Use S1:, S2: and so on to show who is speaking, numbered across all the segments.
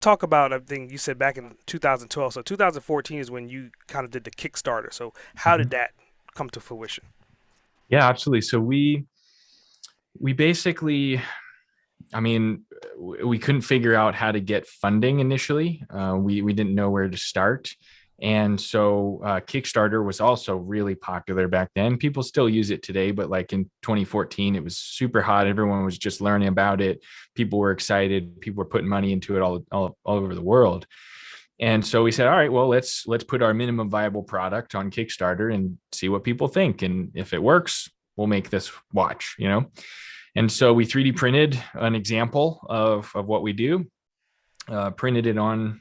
S1: talk about, I think you said back in 2012. So 2014 is when you kind of did the Kickstarter. So how did
S2: Mhm.
S1: that come to fruition?
S2: Yeah, absolutely. So we basically, I mean, we couldn't figure out how to get funding initially. We didn't know where to start, and so Kickstarter was also really popular back then. People still use it today, but like in 2014, it was super hot. Everyone was just learning about it. People were excited. People were putting money into it all over the world. And so we said, all right, well, let's put our minimum viable product on Kickstarter and see what people think. And if it works, we'll make this watch, you know? And so we 3D printed an example of what we do, printed it on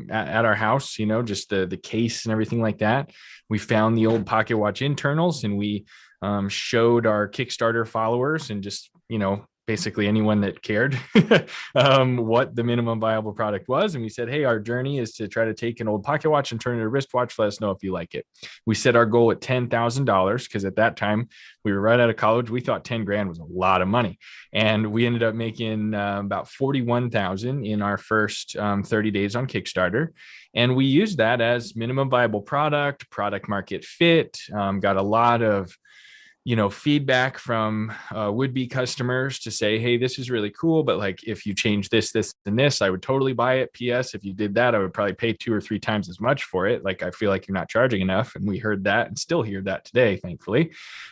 S2: at our house, you know, just the case and everything like that. We found the old pocket watch internals and we showed our Kickstarter followers and just, you know, basically anyone that cared what the minimum viable product was. And we said, hey, our journey is to try to take an old pocket watch and turn it into a wristwatch. Let us know if you like it. We set our goal at $10,000 because at that time we were right out of college. We thought 10 grand was a lot of money. And we ended up making about 41,000 in our first 30 days on Kickstarter. And we used that as minimum viable product market fit. Got a lot of feedback from would-be customers to say, hey, this is really cool, but like if you change this and this, I would totally buy it. PS, if you did that, I would probably pay 2 or 3 times as much for it. Like I feel like you're not charging enough. And we heard that and still hear that today, thankfully.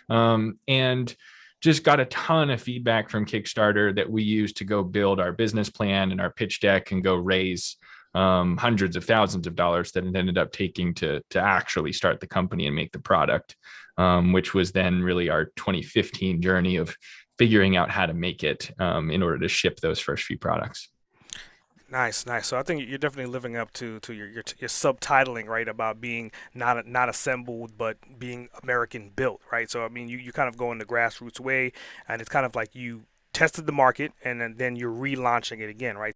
S2: And just got a ton of feedback from Kickstarter that we use to go build our business plan and our pitch deck and go raise hundreds of thousands of dollars that it ended up taking to actually start the company and make the product, which was then really our 2015 journey of figuring out how to make it in order to ship those first few products.
S1: Nice, nice. So I think you're definitely living up to your subtitling, right? About being not assembled, but being American built, right? So I mean, you kind of go in the grassroots way, and it's kind of like you tested the market, and then you're relaunching it again, right?